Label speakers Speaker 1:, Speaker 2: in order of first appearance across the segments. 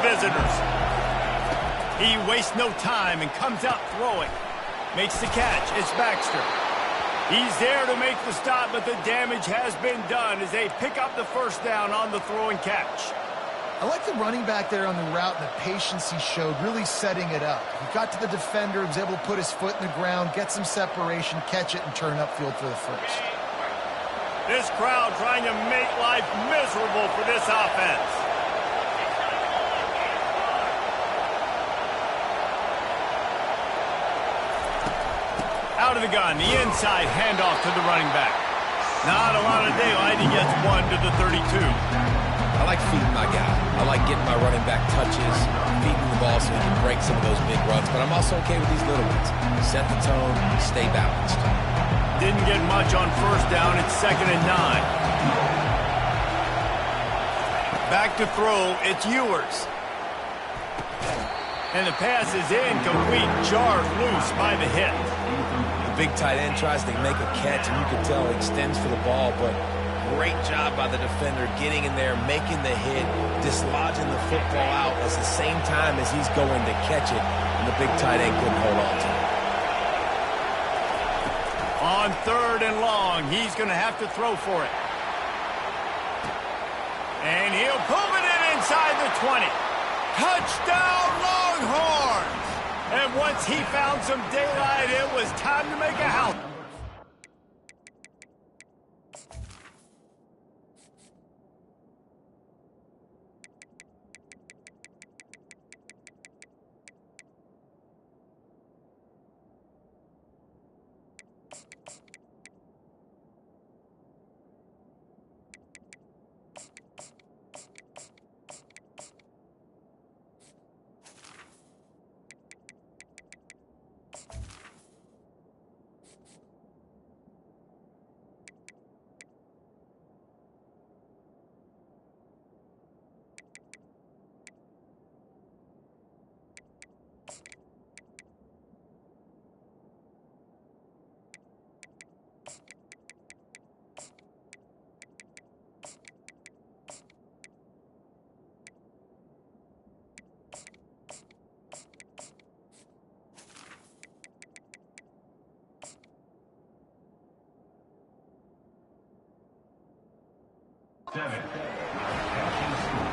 Speaker 1: visitors. He wastes no time and comes out throwing. Makes the catch. It's Baxter. He's there to make the stop, but the damage has been done as they pick up the first down on the throw and catch.
Speaker 2: I like the running back there on the route and the patience he showed, really setting it up. He got to the defender, was able to put his foot in the ground, get some separation, catch it, and turn upfield for the first.
Speaker 1: This crowd trying to make life miserable for this offense. Out of the gun, the inside handoff to the running back. Not a lot of daylight. He gets one to the 32.
Speaker 3: I like feeding my guy. I like getting my running back touches, feeding the ball so he can break some of those big runs. But I'm also okay with these little ones. Set the tone, stay balanced.
Speaker 1: Didn't get much on first down. It's 2nd and 9. Back to throw. It's Ewers. And the pass is incomplete. Jarred loose by the hit.
Speaker 3: The big tight end tries to make a catch, and you can tell he extends for the ball, but great job by the defender getting in there, making the hit, dislodging the football out at the same time as he's going to catch it, and the big tight end couldn't hold on to it.
Speaker 1: On 3rd and long, he's going to have to throw for it. And he'll pull it in inside the 20. Touchdown, Longhorns! And once he found some daylight, it was time to make a house.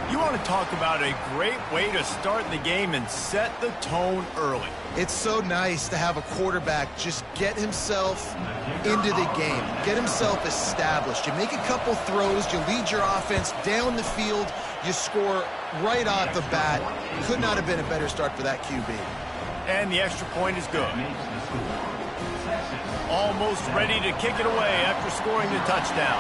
Speaker 1: You want to talk about a great way to start the game and set the tone early.
Speaker 2: It's so nice to have a quarterback just get himself into the game, get himself established. You make a couple throws, you lead your offense down the field, you score right off the bat. Could not have been a better start for that QB.
Speaker 1: And the extra point is good. Almost ready to kick it away after scoring the touchdown.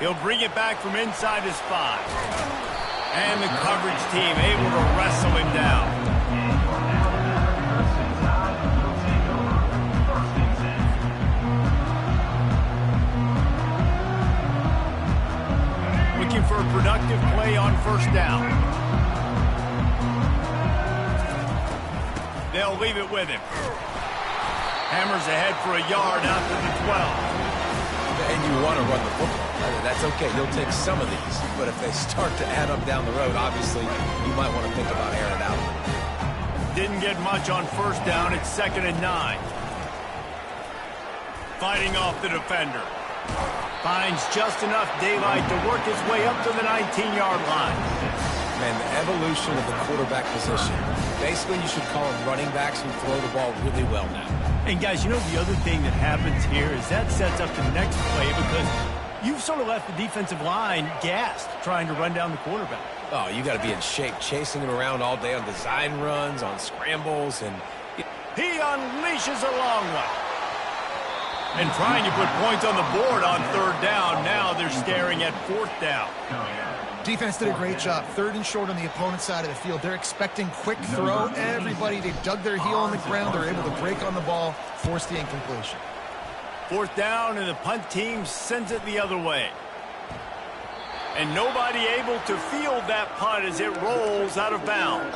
Speaker 1: He'll bring it back from inside his 5. And the coverage team able to wrestle him down. Looking for a productive play on first down. They'll leave it with him. Hammers ahead for a yard out to the 12.
Speaker 3: And you want to run the football. That's okay. You'll take some of these. But if they start to add up down the road, obviously, you might want to think about airing it out.
Speaker 1: Didn't get much on first down. It's 2nd and 9. Fighting off the defender. Finds just enough daylight to work his way up to the 19-yard line.
Speaker 3: Man, the evolution of the quarterback position. Basically, you should call them running backs who throw the ball really well now.
Speaker 1: And guys, you know the other thing that happens here is that sets up the next play because you've sort of left the defensive line gassed trying to run down the quarterback.
Speaker 3: Oh, you got to be in shape chasing him around all day on design runs, on scrambles, and
Speaker 1: he unleashes a long one. And trying to put points on the board on 3rd down. Now they're staring at 4th down.
Speaker 2: Defense did a great job. 3rd and short on the opponent's side of the field. They're expecting quick throw. Everybody, they dug their heel on the ground. They're able to break on the ball, force the incompletion.
Speaker 1: 4th down, and the punt team sends it the other way. And nobody able to field that punt as it rolls out of bounds.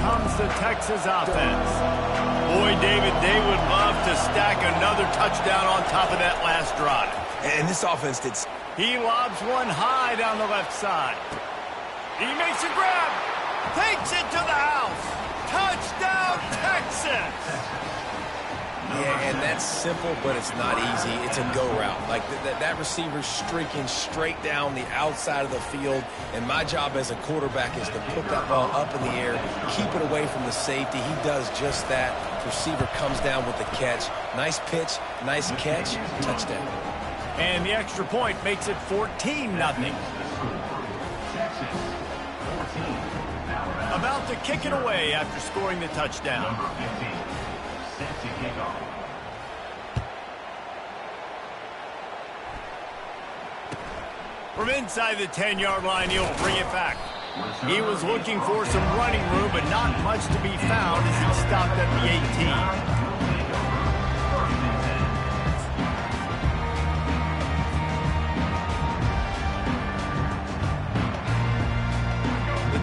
Speaker 1: comes the Texas offense. Boy, David, they would love to stack another touchdown on top of that last drive.
Speaker 3: And this offense did...
Speaker 1: He lobs one high down the left side. He makes a grab. Takes it to the house. Touchdown, Texas!
Speaker 3: Yeah, and that's simple, but it's not easy. It's a go route. Like that receiver's streaking straight down the outside of the field, and my job as a quarterback is to put that ball up in the air, keep it away from the safety. He does just that. Receiver comes down with the catch. Nice pitch, nice catch, touchdown.
Speaker 1: And the extra point makes it 14-0. About to kick it away after scoring the touchdown. From inside the 10-yard line, he'll bring it back. He was looking for some running room, but not much to be found as he stopped at the 18.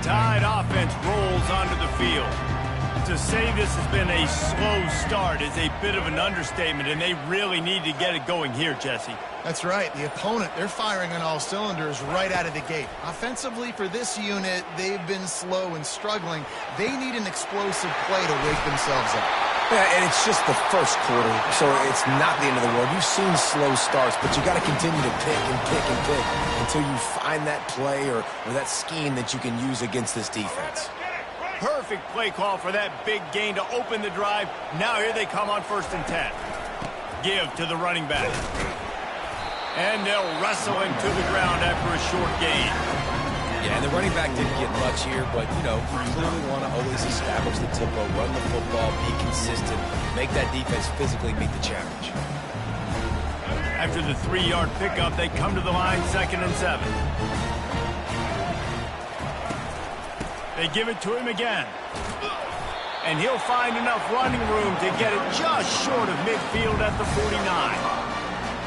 Speaker 1: Tide offense rolls onto the field. To say this has been a slow start is a bit of an understatement, and they really need to get it going here, Jesse.
Speaker 2: That's right. The opponent, they're firing on all cylinders right out of the gate. Offensively, for this unit, they've been slow and struggling. They need an explosive play to wake themselves up.
Speaker 3: Yeah, and it's just the first quarter, so it's not the end of the world. You've seen slow starts, but you got to continue to pick and pick and pick until you find that play or that scheme that you can use against this defense.
Speaker 1: Perfect play call for that big gain to open the drive. Now here they come on 1st and 10. Give to the running back. And they'll wrestle him to the ground after a short gain.
Speaker 3: Yeah, and the running back didn't get much here, but, you know, you clearly want to always establish the tempo, run the football, be consistent, make that defense physically meet the challenge.
Speaker 1: After the 3-yard pickup, they come to the line 2nd and 7. They give it to him again. And he'll find enough running room to get it just short of midfield at the 49.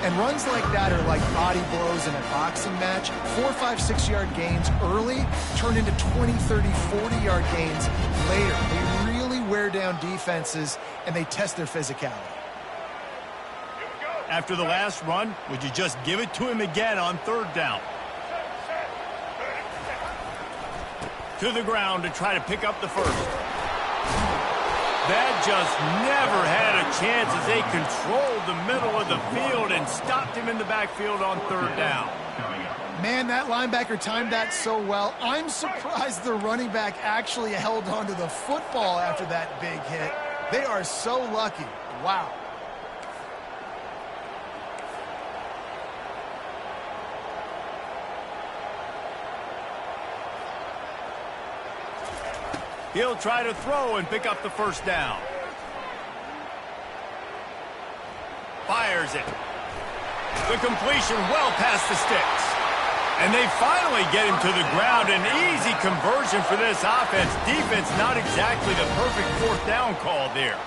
Speaker 2: And runs like that are like body blows in a boxing match. 4, 5, 6-yard gains early turn into 20, 30, 40-yard gains later. They really wear down defenses, and they test their physicality.
Speaker 1: After the last run, would you just give it to him again on 3rd down? To the ground to try to pick up the first. That just never had a chance as they controlled the middle of the field and stopped him in the backfield on 3rd down.
Speaker 2: Man, that linebacker timed that so well. I'm surprised the running back actually held onto the football after that big hit. They are so lucky. Wow.
Speaker 1: He'll try to throw and pick up the 1st down. Fires it. The completion well past the sticks. And they finally get him to the ground. An easy conversion for this offense. Defense not exactly the perfect 4th down call there.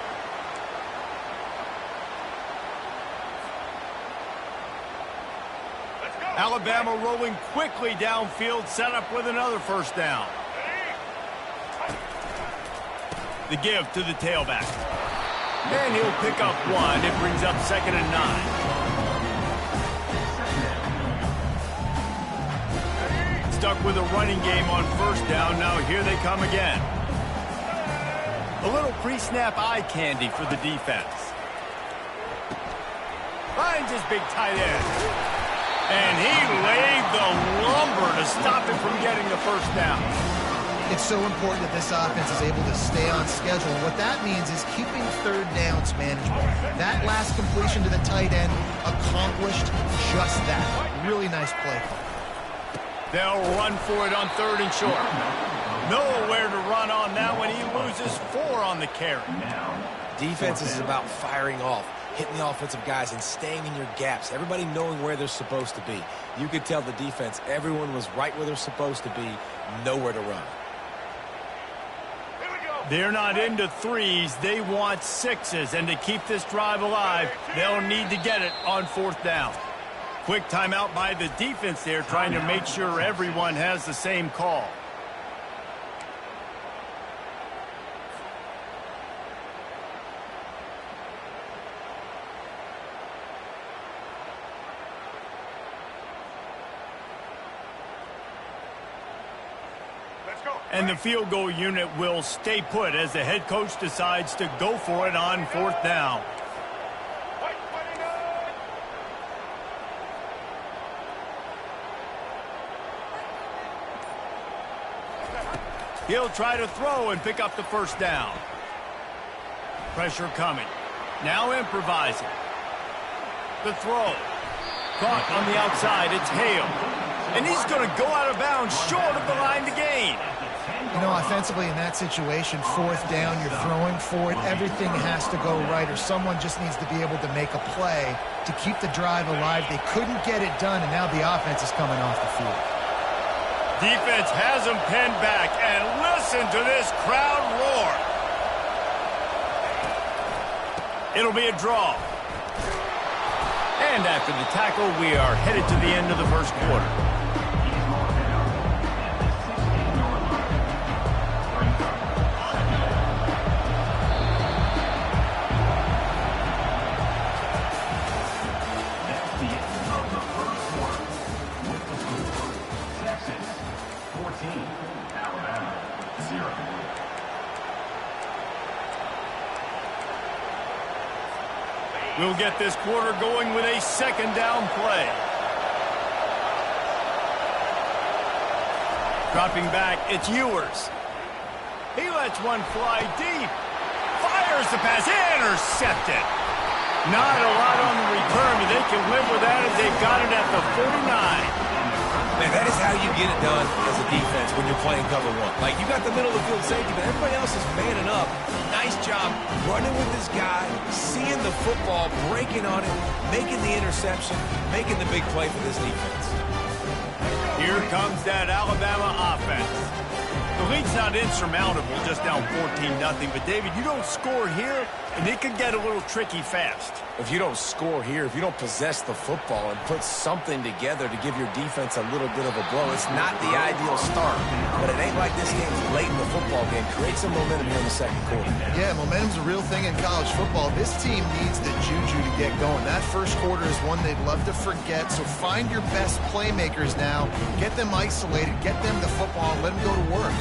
Speaker 1: Alabama rolling quickly downfield, set up with another 1st down. The give to the tailback. And he'll pick up 1. It brings up 2nd and 9. Stuck with a running game on 1st down. Now here they come again. A little pre-snap eye candy for the defense. Finds his big tight end. And he laid the lumber to stop him from getting the 1st down.
Speaker 2: It's so important that this offense is able to stay on schedule. And what that means is keeping 3rd downs manageable. That last completion to the tight end accomplished just that. Really nice play.
Speaker 1: They'll run for it on 3rd and short. Nowhere to run on that when he loses 4 on the carry.
Speaker 3: Defense is about firing off, hitting the offensive guys and staying in your gaps. Everybody knowing where they're supposed to be. You could tell the defense, everyone was right where they're supposed to be, nowhere to run.
Speaker 1: They're not into 3s. They want 6s. And to keep this drive alive, they'll need to get it on 4th down. Quick timeout by the defense there, trying to make sure everyone has the same call. And the field goal unit will stay put as the head coach decides to go for it on 4th down. He'll try to throw and pick up the 1st down. Pressure coming. Now improvising. The throw. Caught on the outside. It's Hale. And he's going to go out of bounds short of the line to gain.
Speaker 2: You know, offensively in that situation, 4th down, you're throwing for it. Everything has to go right, or someone just needs to be able to make a play to keep the drive alive. They couldn't get it done, and now the offense is coming off the field.
Speaker 1: Defense has him pinned back, and listen to this crowd roar. It'll be a draw. And after the tackle, we are headed to the end of the 1st quarter. We'll get this quarter going with a 2nd down play. Dropping back, it's Ewers. He lets one fly deep. Fires the pass, intercepted. Not a lot on the return, but they can live with that as they've got it at the 49.
Speaker 3: Man, that is how you get it done as a defense when you're playing cover 1. Like, you got the middle of the field safety, but everybody else is manning up. Nice job running with this guy, seeing the football, breaking on it, making the interception, making the big play for this defense.
Speaker 1: Here comes that Alabama offense. The lead's not insurmountable, just down 14-0. But, David, you don't score here, and it could get a little tricky fast.
Speaker 3: If you don't score here, if you don't possess the football and put something together to give your defense a little bit of a blow, it's not the ideal start. But it ain't like this game's late in the football game. Create some momentum here in the 2nd quarter.
Speaker 2: Yeah, momentum's a real thing in college football. This team needs the juju to get going. That 1st quarter is one they'd love to forget, so find your best playmakers now. Get them isolated, get them the football, and let them go to work.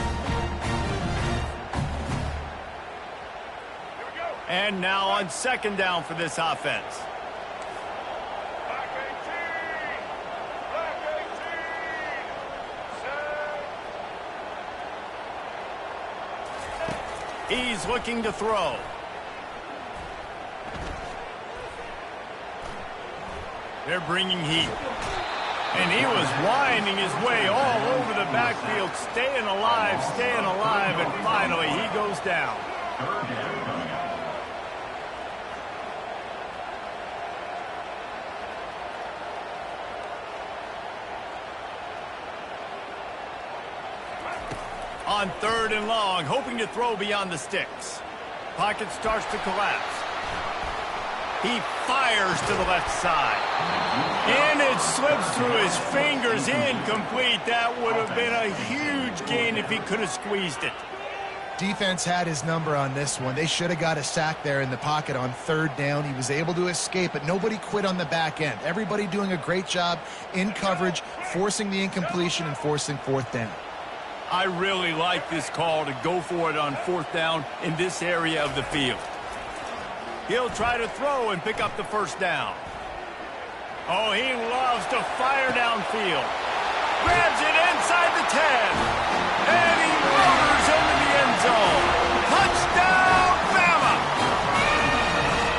Speaker 1: And now on 2nd down for this offense. He's looking to throw. They're bringing heat. And he was winding his way all over the backfield, staying alive, and finally he goes down. On 3rd and long, hoping to throw beyond the sticks. Pocket starts to collapse. He fires to the left side. And it slips through his fingers, incomplete. That would have been a huge gain if he could have squeezed it.
Speaker 2: Defense had his number on this one. They should have got a sack there in the pocket on 3rd down. He was able to escape, but nobody quit on the back end. Everybody doing a great job in coverage, forcing the incompletion and forcing 4th down.
Speaker 1: I really like this call to go for it on 4th down in this area of the field. He'll try to throw and pick up the 1st down. Oh, he loves to fire downfield. Grabs it inside the 10. And he motors into the end zone. Touchdown, Bama!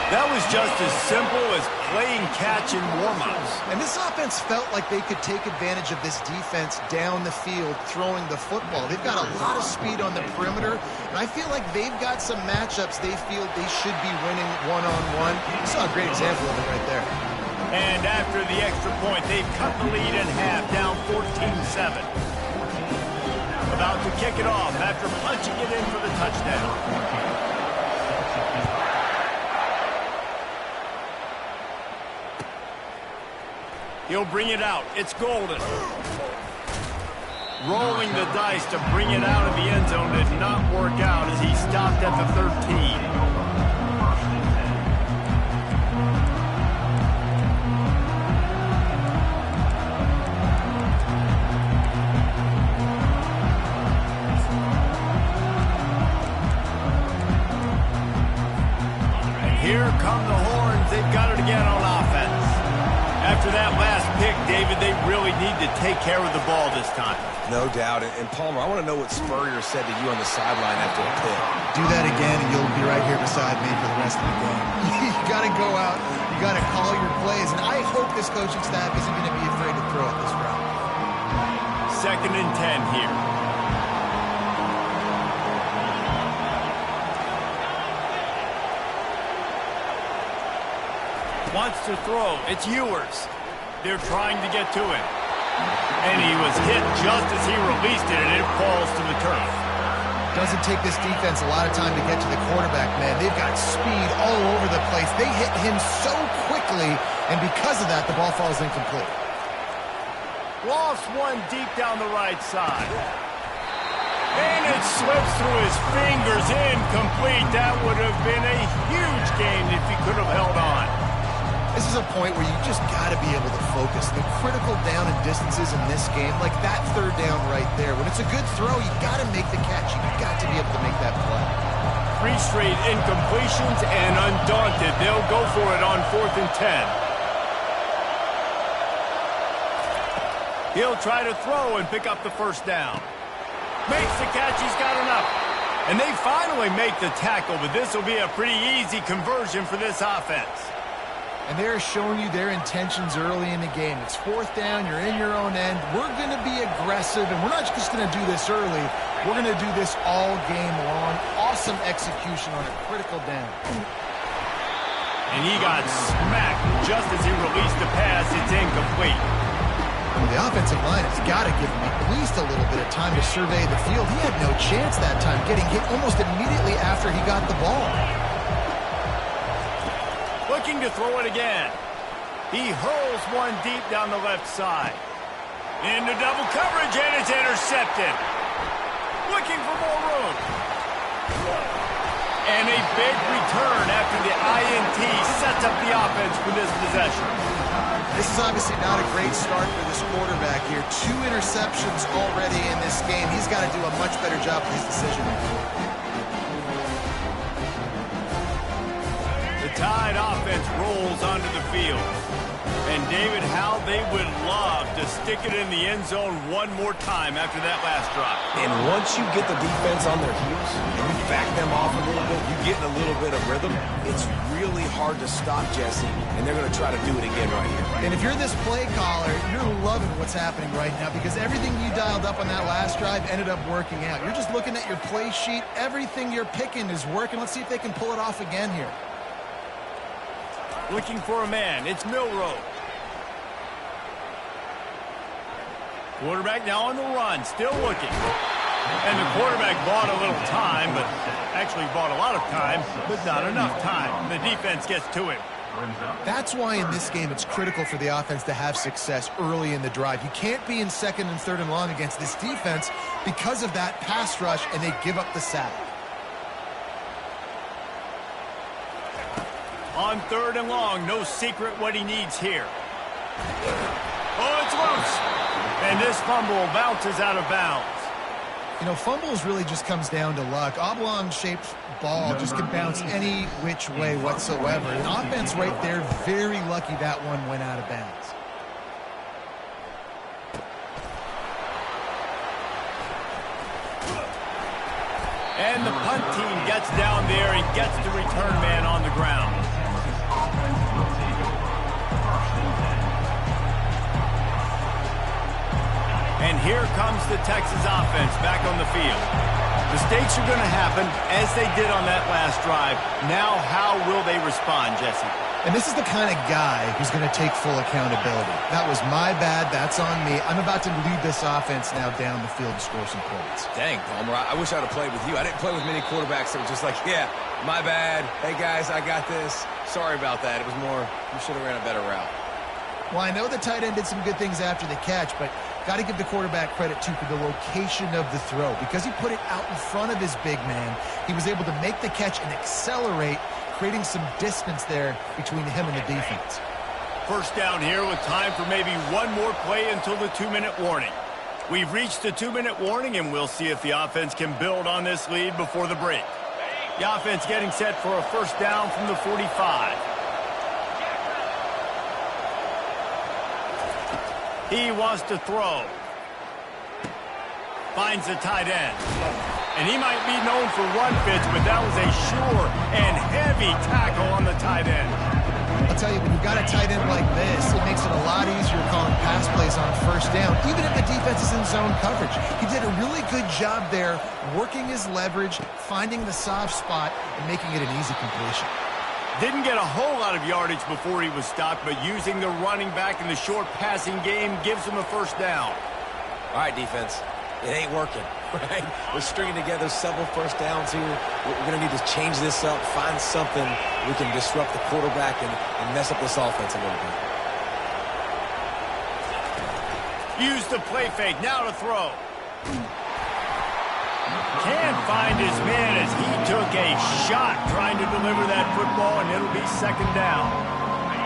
Speaker 1: That was just as simple as playing catch in warm-ups.
Speaker 2: And this offense felt like they could take advantage of this defense down the field throwing the football. They've got a lot of speed on the perimeter, and I feel like they've got some matchups they feel they should be winning one-on-one. You saw a great example of it right there.
Speaker 1: And after the extra point, they've cut the lead in half, down 14-7. About to kick it off after punching it in for the touchdown. He'll bring it out. It's Golden. Rolling the dice to bring it out of the end zone did not work out as he stopped at the 13. come the horns. They've got it again on offense. After that last pick, David, they really need to take care of the ball this time.
Speaker 3: No doubt. And Palmer, I want to know what Spurrier said to you on the sideline after a pick.
Speaker 2: Do that again, and you'll be right here beside me for the rest of the game. You got to go out. You got to call your plays. And I hope this coaching staff isn't going to be afraid to throw it this route.
Speaker 1: 2nd and 10 here. Wants to throw. It's Ewers. They're trying to get to him. And he was hit just as he released it, and it falls to the turf.
Speaker 2: Doesn't take this defense a lot of time to get to the quarterback, man. They've got speed all over the place. They hit him so quickly, and because of that, the ball falls incomplete.
Speaker 1: Lost one deep down the right side. And it slips through his fingers, incomplete. That would have been a huge gain if he could have held on.
Speaker 2: This is a point where you just got to be able to focus. The critical down and distances in this game, like that 3rd down right there. When it's a good throw, you got to make the catch. You got to be able to make that play.
Speaker 1: 3 straight incompletions, and undaunted, they'll go for it on 4th and 10. He'll try to throw and pick up the 1st down. Makes the catch. He's got enough. And they finally make the tackle, but this will be a pretty easy conversion for this offense.
Speaker 2: And they're showing you their intentions early in the game. It's 4th down. You're in your own end. We're going to be aggressive, and we're not just going to do this early. We're going to do this all game long. Awesome execution on a critical down.
Speaker 1: And he got smacked just as he released the pass. It's incomplete.
Speaker 2: Well, the offensive line has got to give him at least a little bit of time to survey the field. He had no chance that time, getting hit almost immediately after he got the ball.
Speaker 1: Looking to throw it again. He hurls one deep down the left side. Into double coverage, and it's intercepted. Looking for more room. And a big return after the INT sets up the offense for this possession.
Speaker 2: This is obviously not a great start for this quarterback here. 2 interceptions already in this game. He's got to do a much better job with his decision-making.
Speaker 1: The Tide offense rolls onto the field. And David, how they would love to stick it in the end zone one more time after that last drive.
Speaker 3: And once you get the defense on their heels and you back them off a little bit, you get in a little bit of rhythm, it's really hard to stop Jesse, and they're going to try to do it again right here.
Speaker 2: And if you're this play caller, you're loving what's happening right now because everything you dialed up on that last drive ended up working out. You're just looking at your play sheet. Everything you're picking is working. Let's see if they can pull it off again here.
Speaker 1: Looking for a man. It's Milroe. Quarterback now on the run, still looking. And the quarterback bought a little time, but actually bought a lot of time, but not enough time. The defense gets to him.
Speaker 2: That's why in this game it's critical for the offense to have success early in the drive. You can't be in 2nd and 3rd and long against this defense because of that pass rush, and they give up the sack.
Speaker 1: On 3rd and long, no secret what he needs here. Oh, it's loose. And this fumble bounces out of bounds.
Speaker 2: You know, fumbles really just comes down to luck. Oblong-shaped ball just can bounce any which way whatsoever. An offense right there, very lucky that one went out of bounds.
Speaker 1: And the punt team gets down there and gets the return man on the ground. And here comes the Texas offense back on the field. Mistakes are going to happen, as they did on that last drive. Now, how will they respond, Jesse?
Speaker 2: And this is the kind of guy who's going to take full accountability. That was my bad. That's on me. I'm about to lead this offense now down the field to score some points.
Speaker 3: Dang, Palmer, I wish I would have played with you. I didn't play with many quarterbacks that were just like, yeah, my bad. Hey, guys, I got this. Sorry about that. It was more, you should have ran a better route.
Speaker 2: Well, I know the tight end did some good things after the catch, but got to give the quarterback credit, too, for the location of the throw. Because he put it out in front of his big man, he was able to make the catch and accelerate, creating some distance there between him and the defense.
Speaker 1: First down here with time for maybe one more play until the 2-minute warning. We've reached the 2-minute warning, and we'll see if the offense can build on this lead before the break. The offense getting set for a first down from the 45. He wants to throw. Finds the tight end. And he might be known for run fits, but that was a sure and heavy tackle on the tight end.
Speaker 2: I'll tell you, when you've got a tight end like this, it makes it a lot easier calling pass plays on first down, even if the defense is in zone coverage. He did a really good job there, working his leverage, finding the soft spot, and making it an easy completion.
Speaker 1: Didn't get a whole lot of yardage before he was stopped, but using the running back in the short passing game gives him a first down.
Speaker 3: All right, defense. It ain't working, right? We're stringing together several first downs here. We're going to need to change this up, find something we can disrupt the quarterback and mess up this offense a little bit.
Speaker 1: Use the play fake. Now to throw. Can't find his man as he took a shot trying to deliver that football, and it'll be second down.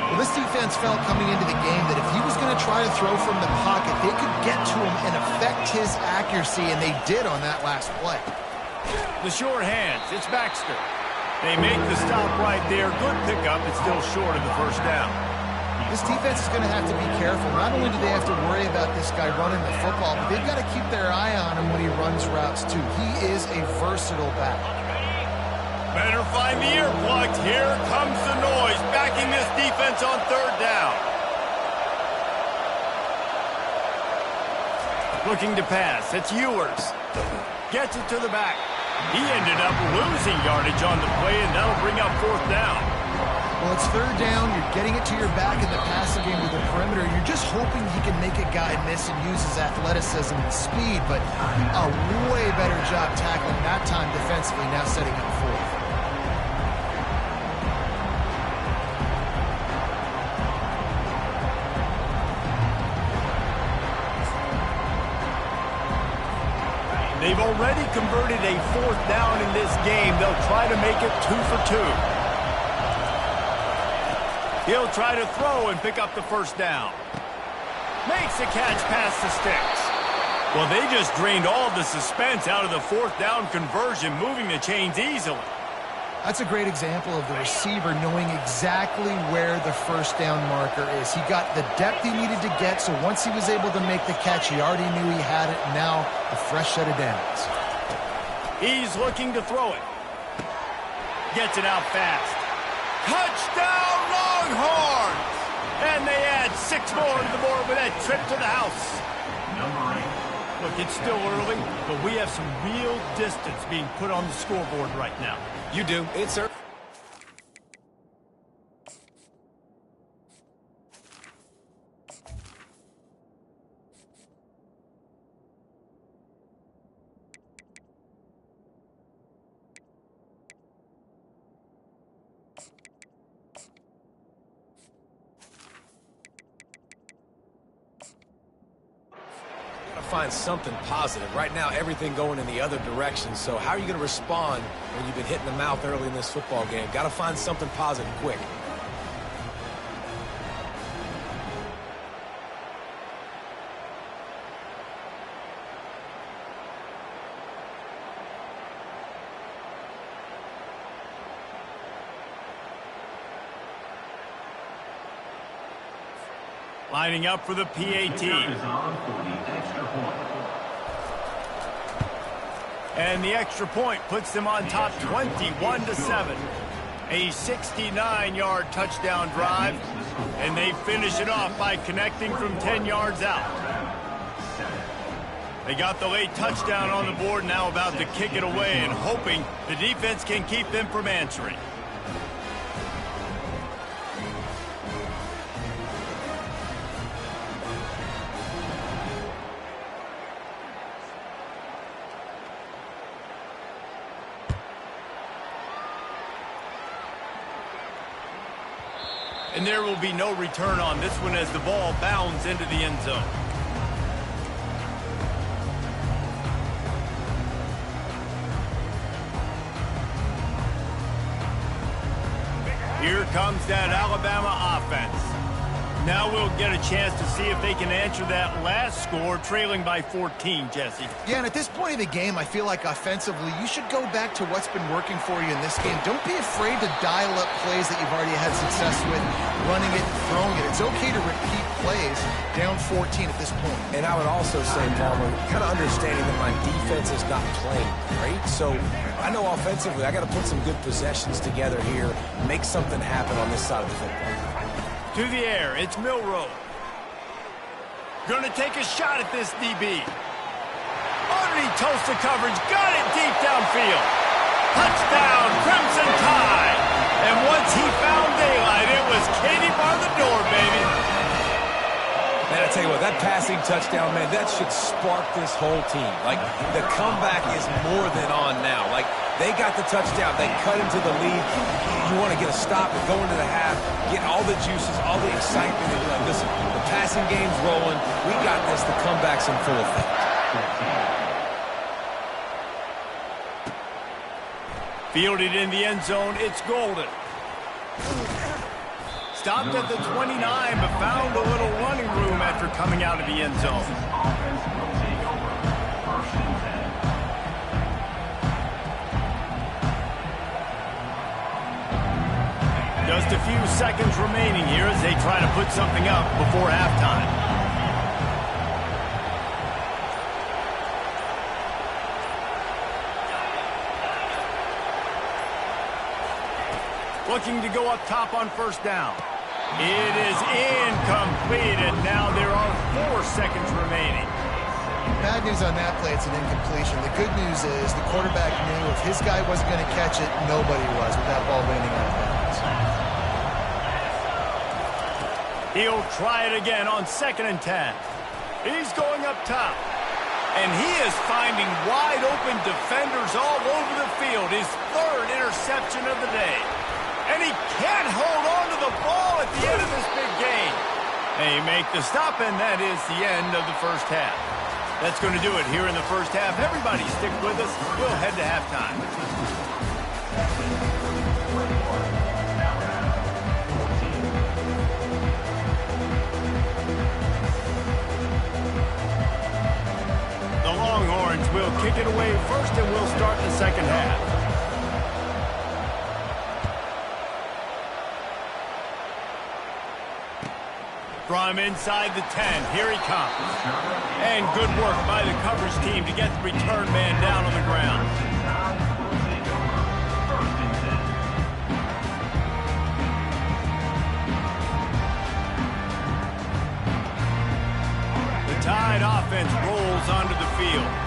Speaker 2: Well, this defense felt coming into the game that if he was going to try to throw from the pocket, they could get to him and affect his accuracy, and they did on that last play.
Speaker 1: The short hands. It's Baxter. They make the stop right there. Good pickup. It's still short of the first down.
Speaker 2: This defense is going to have to be careful. Not only do they have to worry about this guy running the football, but they've got to keep their eye on him when he runs routes, too. He is a versatile back.
Speaker 1: Better find the earplugs. Here comes the noise, backing this defense on third down. Looking to pass. It's Ewers. Gets it to the back. He ended up losing yardage on the play, and that'll bring up fourth down.
Speaker 2: Well, it's third down. You're getting it to your back in the passing game with the perimeter. You're just hoping he can make a guy miss and use his athleticism and speed, but a way better job tackling that time defensively, now setting up fourth.
Speaker 1: They've already converted a fourth down in this game. They'll try to make it 2 for 2. He'll try to throw and pick up the first down. Makes a catch past the sticks. Well, they just drained all the suspense out of the fourth down conversion, moving the chains easily.
Speaker 2: That's a great example of the receiver knowing exactly where the first down marker is. He got the depth he needed to get, so once he was able to make the catch, he already knew he had it, and now a fresh set of downs.
Speaker 1: He's looking to throw it. Gets it out fast. Touchdown, Longhorns! And they add 6 more to the board with that trip to the house. Look, it's still early, but we have some real distance being put on the scoreboard right now.
Speaker 3: You do. It's sir. Find something positive. Right now, everything going in the other direction. So how are you going to respond when you've been hit in the mouth early in this football game? Got to find something positive quick.
Speaker 1: Lining up for the PAT. And the extra point puts them on top 21-7. A 69-yard touchdown drive. And they finish it off by connecting from 10 yards out. They got the late touchdown on the board, now about to kick it away and hoping the defense can keep them from answering. And there will be no return on this one as the ball bounds into the end zone. Here comes that Alabama offense. Now we'll get a chance to see if they can answer that last score, trailing by 14, Jesse.
Speaker 2: Yeah, and at this point of the game, I feel like offensively, you should go back to what's been working for you in this game. Don't be afraid to dial up plays that you've already had success with, running it and throwing it. It's okay to repeat plays down 14 at this point.
Speaker 3: And I would also say, Palmer, kind of understanding that my defense is not playing great. So I know offensively, I got to put some good possessions together here, make something happen on this side of the football.
Speaker 1: To the air, it's Milroe. Gonna take a shot at this DB. Underneath toasted coverage, got it deep downfield. Touchdown, Crimson Tide. And once he found daylight, it was Katie bar the door, baby.
Speaker 3: Man, I tell you what, that passing touchdown, man, that should spark this whole team. Like, the comeback is more than on now. Like, they got the touchdown. They cut into the lead. You want to get a stop and go into the half, get all the juices, all the excitement. And be like, listen, the passing game's rolling. We got this. The comeback's in full effect.
Speaker 1: Fielded in the end zone, it's Golden. Stopped at the 29, but found a little running room after coming out of the end zone. Just a few seconds remaining here as they try to put something up before halftime. Looking to go up top on first down. It is incomplete, and now there are 4 seconds remaining.
Speaker 2: Bad news on that play, it's an incompletion. The good news is the quarterback knew if his guy wasn't going to catch it, nobody was with that ball landing out of bounds.
Speaker 1: He'll try it again on 2nd and 10. He's going up top. And he is finding wide open defenders all over the field. His 3rd interception of the day. And he can't hold on to the ball at the end of this big game. They make the stop, and that is the end of the first half. That's going to do it here in the first half. Everybody stick with us. We'll head to halftime. The Longhorns will kick it away first, and we'll start the second half. From inside the 10, here he comes. And good work by the coverage team to get the return man down on the ground. The Tide offense rolls onto the field.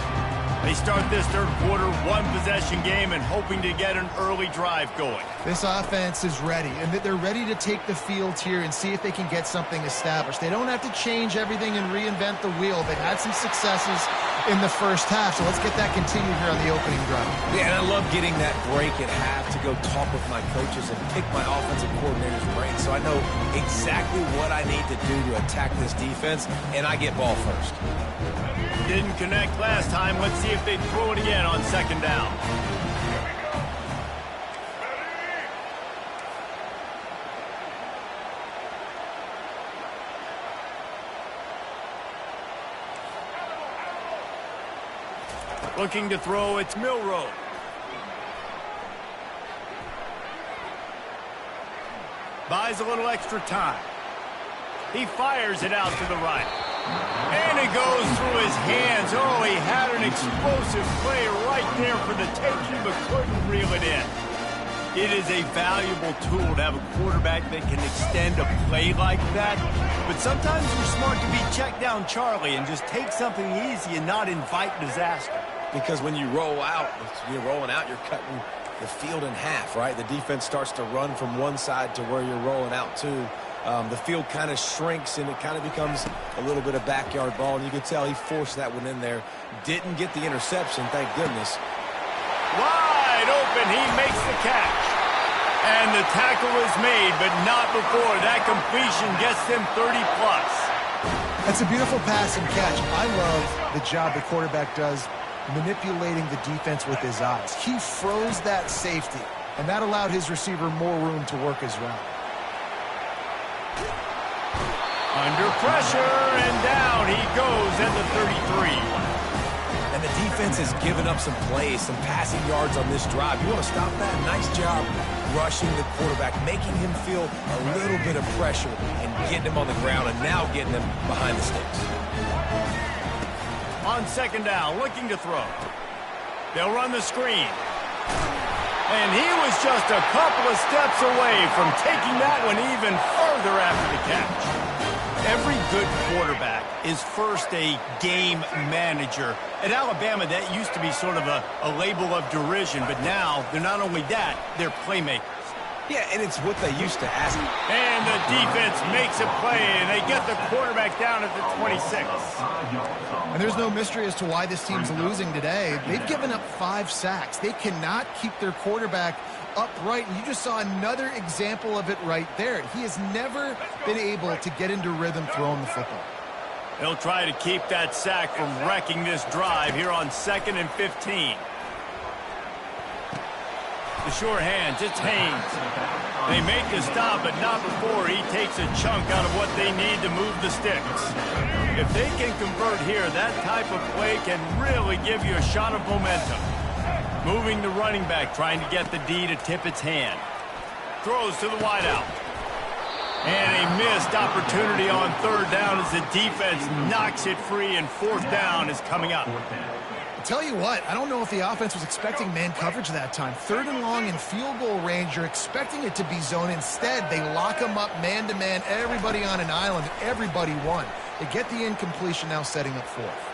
Speaker 1: They start this third quarter, 1-possession game and hoping to get an early drive going.
Speaker 2: This offense is ready, and they're ready to take the field here and see if they can get something established. They don't have to change everything and reinvent the wheel. They've had some successes in the first half, so let's get that continued here on the opening drive.
Speaker 3: Yeah, and I love getting that break at half to go talk with my coaches and pick my offensive coordinator's brain so I know exactly what I need to do to attack this defense, and I get ball first.
Speaker 1: Didn't connect last time. Let's see if they throw it again on 2nd down. Looking to throw, it's Milroe. Buys a little extra time. He fires it out to the right. And it goes through his hands. Oh, he had an explosive play right there for the taking, but couldn't reel it in. It is a valuable tool to have a quarterback that can extend a play like that. But sometimes you're smart to be check down Charlie and just take something easy and not invite disaster.
Speaker 3: Because when you roll out, you're rolling out, you're cutting the field in half, right? The defense starts to run from one side to where you're rolling out to. The field kind of shrinks, and it kind of becomes a little bit of backyard ball. And you can tell he forced that one in there. Didn't get the interception, thank goodness.
Speaker 1: Wide open, he makes the catch. And the tackle is made, but not before. That completion gets them 30-plus.
Speaker 2: That's a beautiful pass and catch. I love the job the quarterback does manipulating the defense with his eyes. He froze that safety, and that allowed his receiver more room to work his route.
Speaker 1: Under pressure, and down he goes at the 33.
Speaker 3: And the defense has given up some plays, some passing yards on this drive. You want to stop that? Nice job rushing the quarterback, making him feel a little bit of pressure and getting him on the ground and now getting him behind the sticks.
Speaker 1: On second down, looking to throw. They'll run the screen. And he was just a couple of steps away from taking that one even further after the catch. Every good quarterback is first a game manager. At Alabama, that used to be sort of a label of derision, but now they're not only that, they're playmakers.
Speaker 3: Yeah, and it's what they used to ask.
Speaker 1: And the defense makes a play, and they get the quarterback down at the 26.
Speaker 2: And there's no mystery as to why this team's losing today. They've given up 5 sacks. They cannot keep their quarterback upright, and you just saw another example of it right there. He has never been able to get into rhythm throwing the football.
Speaker 1: They'll try to keep that sack from wrecking this drive here on 2nd and 15. The short hands, it's Haynes. They make the stop, but not before he takes a chunk out of what they need to move the sticks. If they can convert here, that type of play can really give you a shot of momentum. Moving the running back, trying to get the D to tip its hand. Throws to the wideout. And a missed opportunity on 3rd down as the defense knocks it free, and 4th down is coming up.
Speaker 2: I'll tell you what, I don't know if the offense was expecting man coverage that time. 3rd and long in field goal range, you're expecting it to be zone. Instead, they lock them up man-to-man, everybody on an island, everybody won. They get the incompletion, now setting up 4th.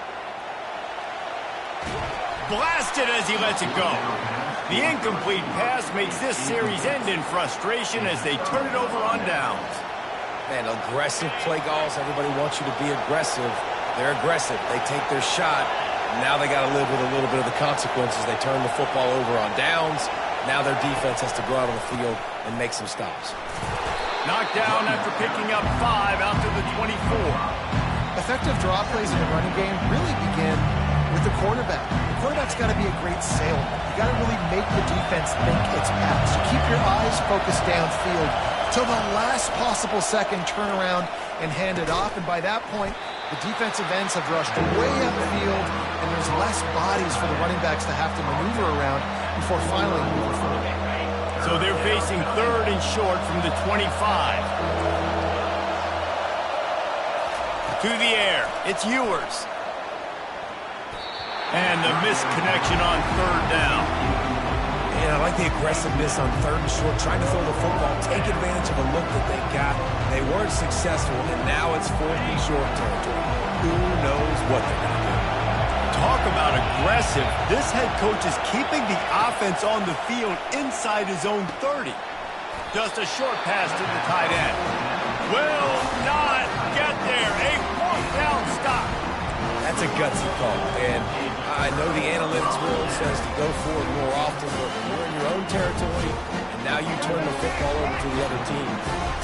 Speaker 1: Blasted as he lets it go. The incomplete pass makes this series end in frustration as they turn it over on downs.
Speaker 3: Man, aggressive play calls. Everybody wants you to be aggressive. They're aggressive. They take their shot. Now they got to live with a little bit of the consequences. They turn the football over on downs. Now their defense has to go out on the field and make some stops.
Speaker 1: Knocked down after picking up 5 out to the 24.
Speaker 2: Effective draw plays in the running game really begin with the quarterback. The quarterback's got to be a great salesman. You got to really make the defense think it's pass. You keep your eyes focused downfield till the last possible second, turn around and hand it off. And by that point, the defensive ends have rushed way upfield, and there's less bodies for the running backs to have to maneuver around before finally moving forward.
Speaker 1: So they're facing 3rd and short from the 25. To the air, it's Ewers. And the missed connection on 3rd down.
Speaker 3: And I like the aggressiveness on 3rd and short, trying to throw the football, take advantage of a look that they got. They weren't successful, and now it's 4th and short territory. Who knows what they're going to do?
Speaker 1: Talk about aggressive. This head coach is keeping the offense on the field inside his own 30. Just a short pass to the tight end. Will not get there. A 4th down stop.
Speaker 3: That's a gutsy call, and I know the analytics world says to go for it more often, but when you're in your own territory and now you turn the football over to the other team,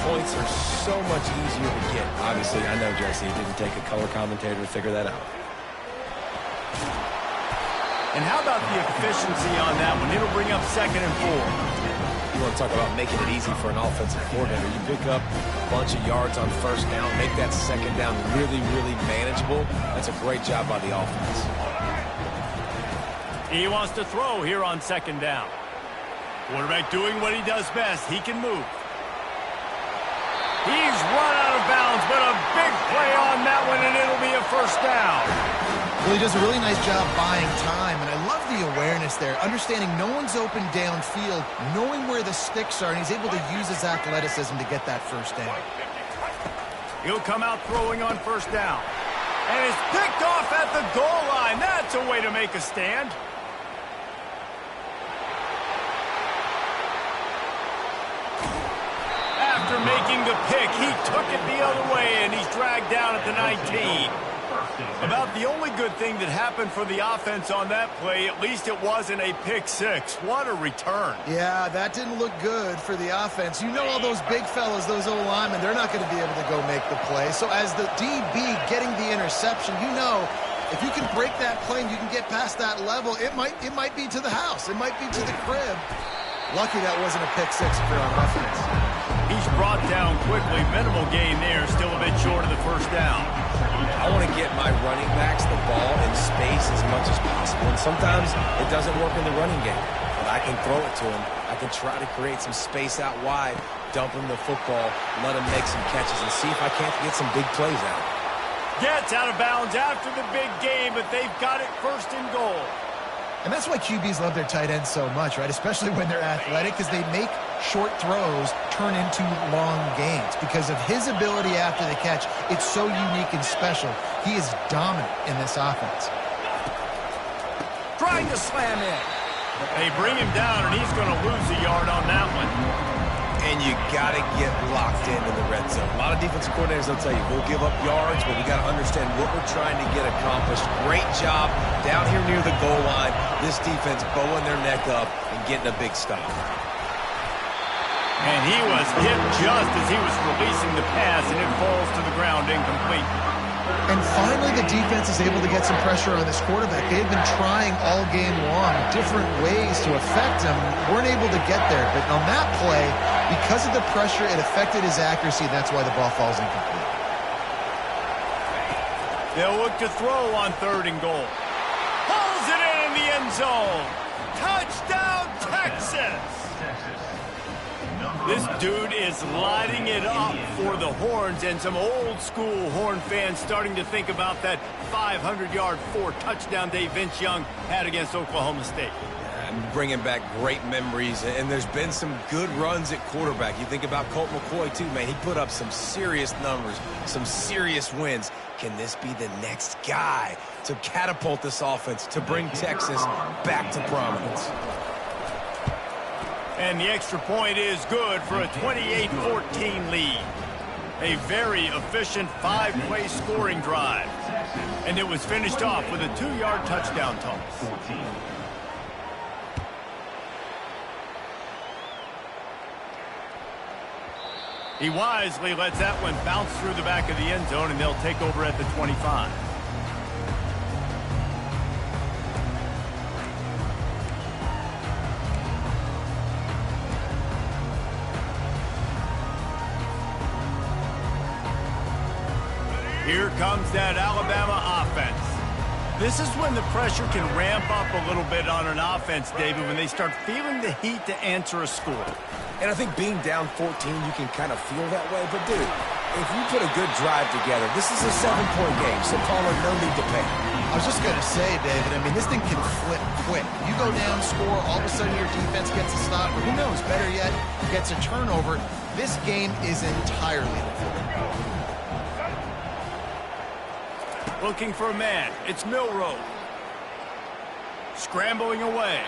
Speaker 3: points are so much easier to get. Obviously, I know, Jesse, it didn't take a color commentator to figure that out.
Speaker 1: And how about the efficiency on that one? It'll bring up 2nd and 4.
Speaker 3: You want to talk about making it easy for an offensive coordinator. You pick up a bunch of yards on 1st down, make that 2nd down really, really manageable. That's a great job by the offense.
Speaker 1: He wants to throw here on 2nd down. Quarterback doing what he does best. He can move. He's run out of bounds, but a big play on that one, and it'll be a 1st down.
Speaker 2: Well, he does a really nice job buying time, and I love the awareness there, understanding no one's open downfield, knowing where the sticks are, and he's able to use his athleticism to get that 1st down.
Speaker 1: He'll come out throwing on 1st down. And it's picked off at the goal line. That's a way to make a stand. After making the pick, he took it the other way, and he's dragged down at the 19. About the only good thing that happened for the offense on that play, at least it wasn't a pick 6. What a return.
Speaker 2: Yeah, that didn't look good for the offense. You know all those big fellas, those O-linemen, they're not going to be able to go make the play. So as the DB getting the interception, you know if you can break that play and you can get past that level, it might be to the house. It might be to the crib. Lucky that wasn't a pick 6 if you're on offense.
Speaker 1: He's brought down quickly. Minimal gain there. Still a bit short of the first down.
Speaker 3: I want to get my running backs the ball in space as much as possible. And sometimes it doesn't work in the running game. But I can throw it to him. I can try to create some space out wide, dump him the football, let him make some catches, and see if I can't get some big plays out.
Speaker 1: Gets out of bounds after the big game, but they've got it first and goal.
Speaker 2: And that's why QBs love their tight ends so much, right? Especially when they're athletic, because they make short throws turn into long gains. Because of his ability after the catch, it's so unique and special. He is dominant in this offense.
Speaker 1: Trying to slam in. They bring him down, and he's going to lose a yard on that one.
Speaker 3: And you got to get locked in the red zone. A lot of defensive coordinators will tell you, we'll give up yards, but we got to understand what we're trying to get accomplished. Great job down here near the goal line. This defense bowing their neck up and getting a big stop.
Speaker 1: And he was hit just as he was releasing the pass, and it falls to the ground incomplete.
Speaker 2: And finally, the defense is able to get some pressure on this quarterback. They've been trying all game long different ways to affect him. Weren't able to get there. But on that play, because of the pressure, it affected his accuracy. That's why the ball falls incomplete.
Speaker 1: They'll look to throw on 3rd and goal. Pulls it in the end zone. Touchdown, Texas! This dude is lighting it up for the Horns, and some old-school Horn fans starting to think about that 500-yard, 4-touchdown day Vince Young had against Oklahoma State.
Speaker 3: And bringing back great memories, and there's been some good runs at quarterback. You think about Colt McCoy, too, man. He put up some serious numbers, some serious wins. Can this be the next guy to catapult this offense, to bring Texas back to prominence?
Speaker 1: And the extra point is good for a 28-14 lead. A very efficient 5-play scoring drive. And it was finished off with a 2-yard touchdown toss. He wisely lets that one bounce through the back of the end zone, and they'll take over at the 25. Here comes that Alabama offense. This is when the pressure can ramp up a little bit on an offense, David, when they start feeling the heat to answer a score.
Speaker 3: And I think being down 14, you can kind of feel that way. But, dude, if you put a good drive together, this is a 7-point game, so Pollard, no need to panic.
Speaker 2: I was just going to say, David, I mean, this thing can flip quick. You go down, score, all of a sudden your defense gets a stop, or who knows, better yet, gets a turnover. This game is entirely different.
Speaker 1: Looking for a man. It's Milroe. Scrambling away.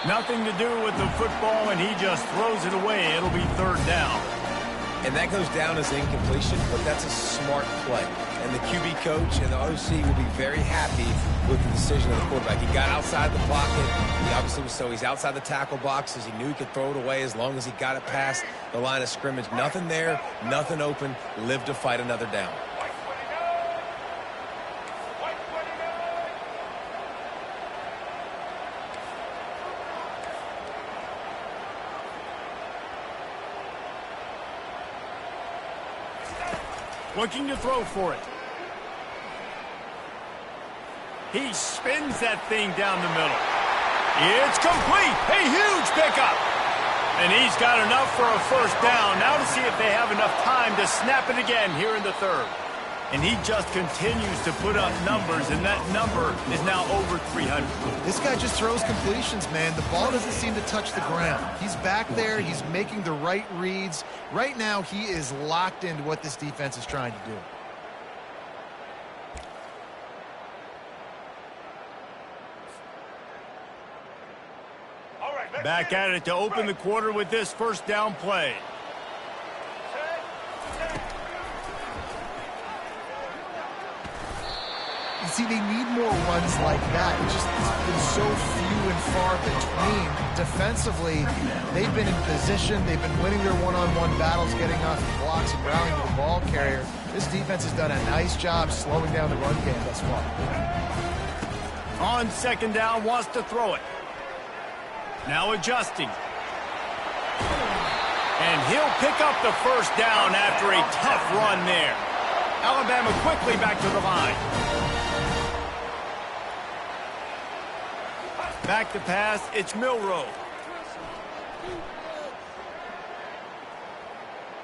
Speaker 1: Nothing to do with the football, and he just throws it away. It'll be 3rd down.
Speaker 3: And that goes down as incompletion, but that's a smart play. And the QB coach and the OC will be very happy with the decision of the quarterback. He got outside the pocket. He obviously was he's outside the tackle boxes. He knew he could throw it away as long as he got it past the line of scrimmage. Nothing there, nothing open. Live to fight another down.
Speaker 1: Looking to throw for it. He spins that thing down the middle. It's complete. A huge pickup. And he's got enough for a 1st down. Now to see if they have enough time to snap it again here in the 3rd. And he just continues to put up numbers, and that number is now over 300.
Speaker 2: This guy just throws completions, man. The ball doesn't seem to touch the ground. He's back there. He's making the right reads. Right now, he is locked into what this defense is trying to do.
Speaker 1: Back at it to open the quarter with this 1st down play.
Speaker 2: You see, they need more runs like that. It's just been so few and far between. Defensively, they've been in position. They've been winning their one-on-one battles, getting off the blocks and rallying to the ball carrier. This defense has done a nice job slowing down the run game thus far.
Speaker 1: On 2nd down, wants to throw it. Now adjusting. And he'll pick up the first down after a tough run there. Alabama quickly back to the line. Back to pass, it's Milroe.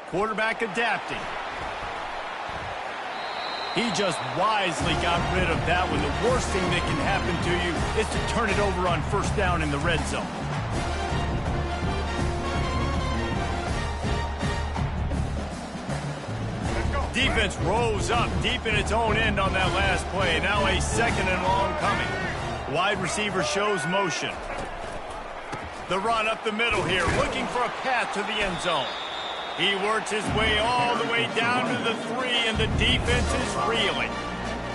Speaker 1: Quarterback adapting. He just wisely got rid of that one. The worst thing that can happen to you is to turn it over on first down in the red zone. Defense rose up deep in its own end on that last play. Now a second and long coming. Wide receiver shows motion. The run up the middle here, looking for a path to the end zone. He works his way all the way down to the 3, and the defense is reeling.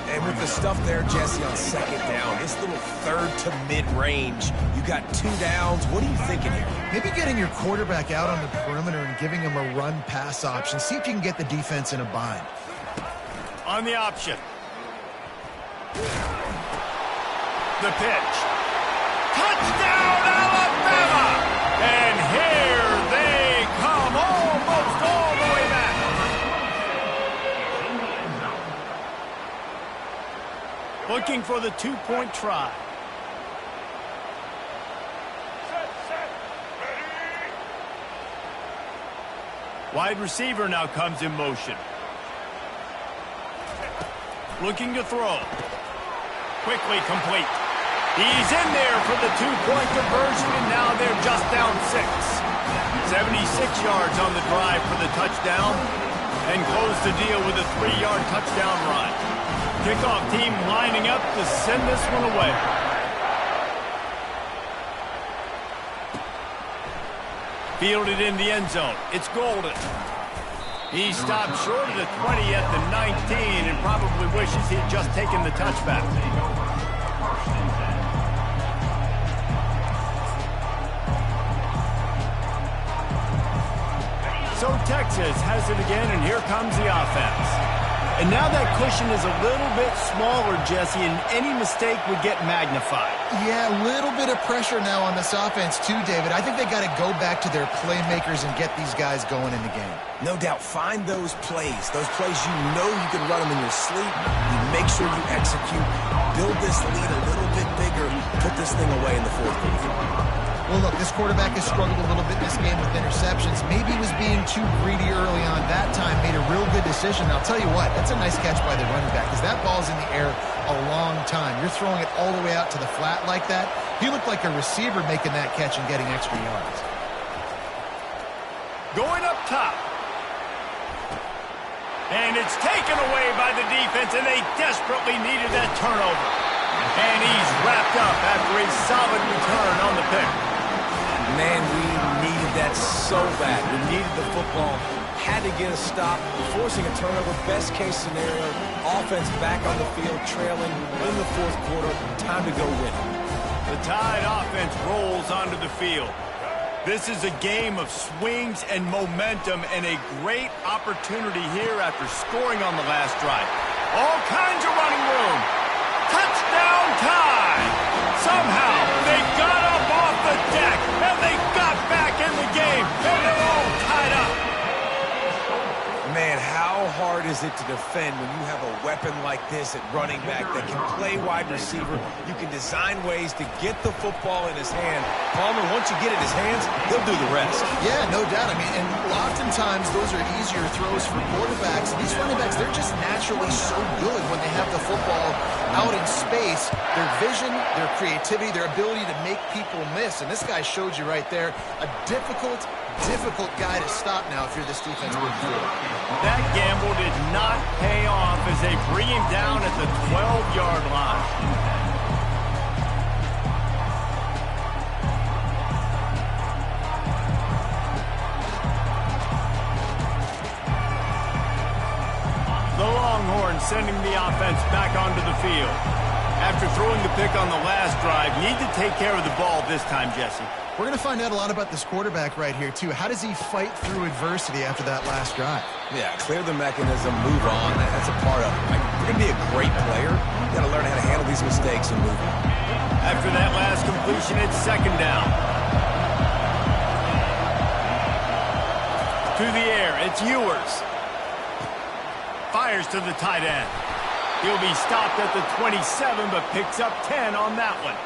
Speaker 3: And with the stuff there, Jesse, on second down, this little third to mid-range, you got 2 downs. What are you thinking here?
Speaker 2: Maybe getting your quarterback out on the perimeter and giving him a run-pass option. See if you can get the defense in a bind.
Speaker 1: On the option. The pitch. Touchdown, Alabama! And here they come, almost all the way back. Looking for the 2-point try. Wide receiver now comes in motion. Looking to throw. Quickly complete. He's in there for the 2-point conversion, and now they're just down 6. 76 yards on the drive for the touchdown, and close the deal with a 3-yard touchdown run. Kickoff team lining up to send this one away. Fielded in the end zone. It's Golden. He stopped short of the 20 at the 19 and probably wishes he'd just taken the touchback. So Texas has it again, and here comes the offense. And now that cushion is a little bit smaller, Jesse, and any mistake would get magnified.
Speaker 2: Yeah, a little bit of pressure now on this offense too, David. I think they got to go back to their playmakers and get these guys going in the game.
Speaker 3: No doubt, find those plays you know you can run them in your sleep. You make sure you execute, build this lead a little bit bigger, put this thing away in the fourth quarter.
Speaker 2: Well, look, this quarterback has struggled a little bit in this game with interceptions. Maybe he was being too greedy early on. That time made a real good decision. I'll tell you what, that's a nice catch by the running back because that ball's in the air a long time. You're throwing it all the way out to the flat like that. He looked like a receiver making that catch and getting extra yards.
Speaker 1: Going up top. And it's taken away by the defense, and they desperately needed that turnover. And he's wrapped up after a solid return on the pick.
Speaker 3: Man, we needed that so bad. We needed the football. Had to get a stop, forcing a turnover. Best case scenario, offense back on the field, trailing in the fourth quarter. Time to go win.
Speaker 1: The Tide offense rolls onto the field. This is a game of swings and momentum, and a great opportunity here after scoring on the last drive. All kinds of running room. Touchdown Tide! Somehow, they got up off the deck, and they got back in the game, and they're all tied up.
Speaker 3: Man, how hard is it to defend when you have a weapon like this at running back that can play wide receiver? You can design ways to get the football in his hand. Palmer, once you get it in his hands, he'll do the rest.
Speaker 2: Yeah, no doubt. I mean, and oftentimes those are easier throws for quarterbacks. These running backs, they're just naturally so good when they have the football out in space. Their vision, their creativity, their ability to make people miss. And this guy showed you right there, a difficult guy to stop now if you're this defense moving forward.
Speaker 1: That gamble did not pay off as they bring him down at the 12-yard line. The Longhorns sending the offense back onto the field. After throwing the pick on the last drive, need to take care of the ball this time, Jesse.
Speaker 2: We're going to find out a lot about this quarterback right here, too. How does he fight through adversity after that last drive?
Speaker 3: Yeah, clear the mechanism, move on. That's a part of it. Like, if you're going to be a great player, you got to learn how to handle these mistakes and move on.
Speaker 1: After that last completion, it's second down. through the air. It's Ewers. Fires to the tight end. He'll be stopped at the 27, but picks up 10 on that one.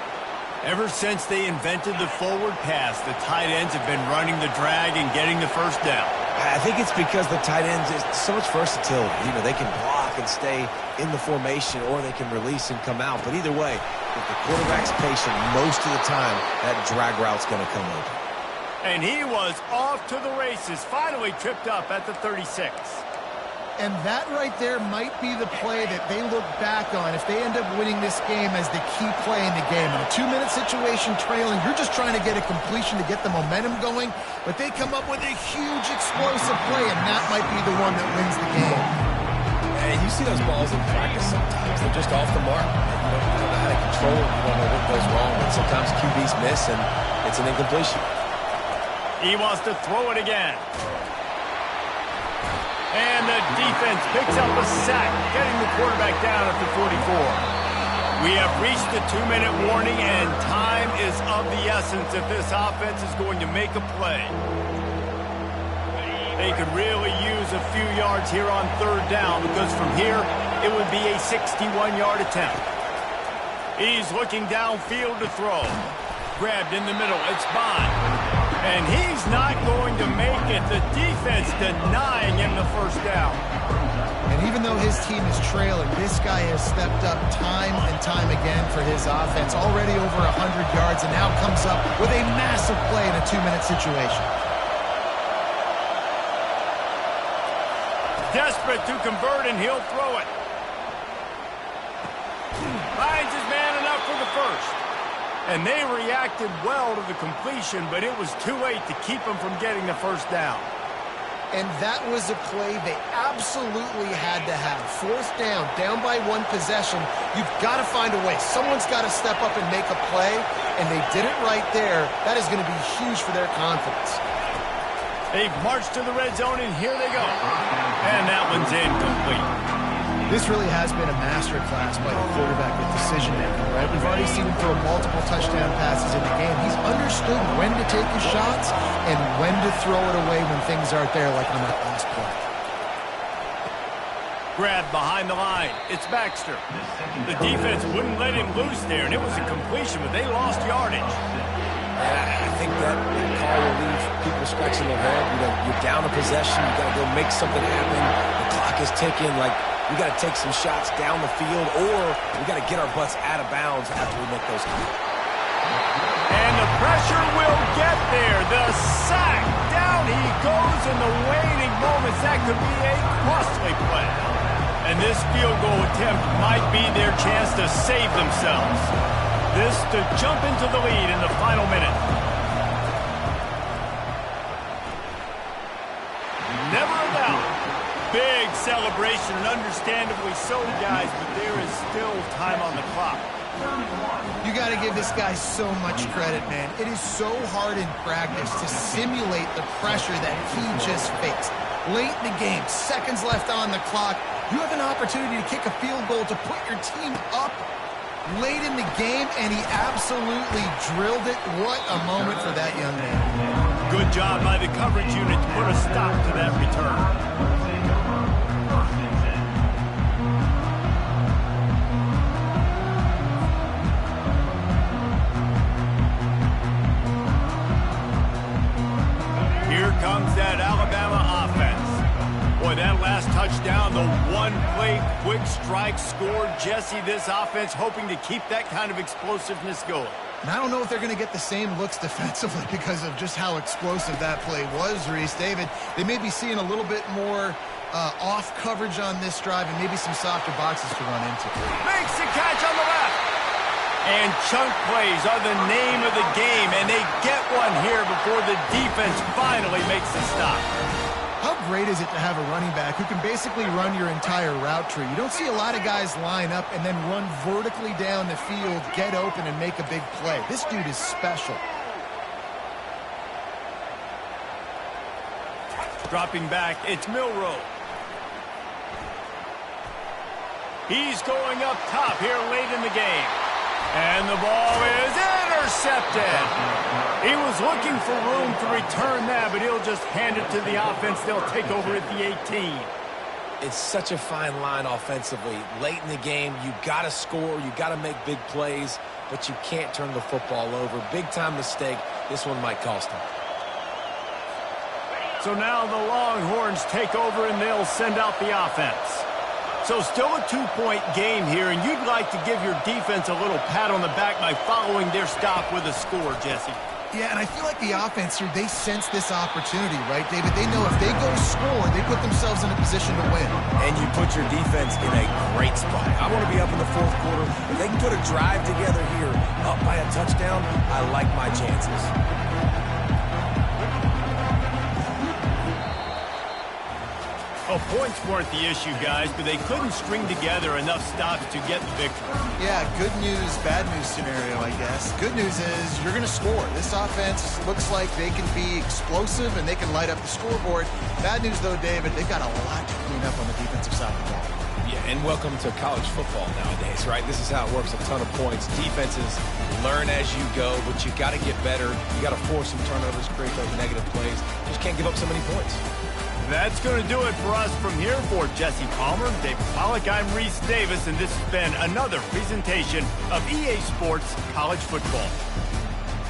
Speaker 1: Ever since they invented the forward pass, the tight ends have been running the drag and getting the first down.
Speaker 3: I think it's because the tight ends is so much versatility. You know, they can block and stay in the formation, or they can release and come out. But either way, if the quarterback's patient, most of the time, that drag route's going to come open.
Speaker 1: And he was off to the races, finally tripped up at the 36.
Speaker 2: And that right there might be the play that they look back on if they end up winning this game as the key play in the game. In a 2-minute situation trailing, you're just trying to get a completion to get the momentum going, but they come up with a huge explosive play, and that might be the one that wins the game.
Speaker 3: And you see those balls in practice sometimes. They're just off the mark. You don't know how to control it. You don't know what goes wrong. And sometimes QBs miss, and it's an incompletion.
Speaker 1: He wants to throw it again. And the defense picks up a sack, getting the quarterback down at the 44. We have reached the 2-minute warning, and time is of the essence if this offense is going to make a play. They could really use a few yards here on third down, because from here, it would be a 61-yard attempt. He's looking downfield to throw. Grabbed in the middle. It's Bond. And he's not going to make it. The defense denying him the first down.
Speaker 2: And even though his team is trailing, this guy has stepped up time and time again for his offense. Already over 100 yards, and now comes up with a massive play in a 2-minute situation.
Speaker 1: Desperate to convert, and he'll throw it. Finds his man enough for the first. And they reacted well to the completion, but it was too late to keep them from getting the first down.
Speaker 2: And that was a play they absolutely had to have. Fourth down by one possession. You've got to find a way. Someone's got to step up and make a play, and they did it right there. That is going to be huge for their confidence.
Speaker 1: They've marched to the red zone, and here they go. And that one's incomplete.
Speaker 2: This really has been a master class by the quarterback with decision-making, right? We've already seen him throw multiple touchdown passes in the game. He's understood when to take his shots and when to throw it away when things aren't there, like on that last play.
Speaker 1: Grab behind the line. It's Baxter. The defense wouldn't let him loose there, and it was a completion, but they lost yardage.
Speaker 3: I think that call will leave people scratching their head. You know, you're down a possession. You got to go make something happen. The clock is ticking. Like, we got to take some shots down the field, or we got to get our butts out of bounds after we make those calls.
Speaker 1: And the pressure will get there. The sack. Down he goes in the waning moments. That could be a costly play. And this field goal attempt might be their chance to save themselves. This to jump into the lead in the final minute. Never a doubt. Big celebration, and understandably so, guys, but there is still time on the clock.
Speaker 2: You got to give this guy so much credit, man. It is so hard in practice to simulate the pressure that he just faced. Late in the game, seconds left on the clock, you have an opportunity to kick a field goal to put your team up late in the game, and he absolutely drilled it. What a moment for that young man.
Speaker 1: Good job by the coverage unit to put a stop to that return. Here comes that Alabama offense. Boy, that last touchdown, the one-play quick strike scored. Jesse, this offense hoping to keep that kind of explosiveness going.
Speaker 2: And I don't know if they're going to get the same looks defensively because of just how explosive that play was, Reese. David, they may be seeing a little bit more off coverage on this drive and maybe some softer boxes to run into.
Speaker 1: Makes the catch on the left. And chunk plays are the name of the game, and they get one here before the defense finally makes the stop.
Speaker 2: How great is it to have a running back who can basically run your entire route tree? You don't see a lot of guys line up and then run vertically down the field, get open, and make a big play. This dude is special.
Speaker 1: Dropping back, it's Milroe. He's going up top here late in the game. And the ball is intercepted. He was looking for room to return that, but he'll just hand it to the offense. They'll take over at the 18.
Speaker 3: It's such a fine line offensively. Late in the game, you got to score, you got to make big plays, but you can't turn the football over. Big-time mistake. This one might cost him.
Speaker 1: So now the Longhorns take over, and they'll send out the offense. So still a 2-point game here, and you'd like to give your defense a little pat on the back by following their stop with a score, Jesse.
Speaker 2: Yeah, and I feel like the offense here, they sense this opportunity, right, David? They know if they go score, they put themselves in a position to win.
Speaker 3: And you put your defense in a great spot. I want to be up in the fourth quarter. If they can put a drive together here, up by a touchdown, I like my chances.
Speaker 1: Well, points weren't the issue, guys, but they couldn't string together enough stops to get the victory.
Speaker 2: Yeah, good news, bad news scenario, I guess. Good news is you're going to score. This offense looks like they can be explosive and they can light up the scoreboard. Bad news, though, David, they've got a lot to clean up on the defensive side of the ball.
Speaker 3: Yeah, and welcome to college football nowadays, right? This is how it works, a ton of points. Defenses learn as you go, but you got to get better. You got to force some turnovers, create those negative plays. Just can't give up so many points.
Speaker 1: That's going to do it for us from here. For Jesse Palmer, David Pollack, I'm Reese Davis, and this has been another presentation of EA Sports College Football.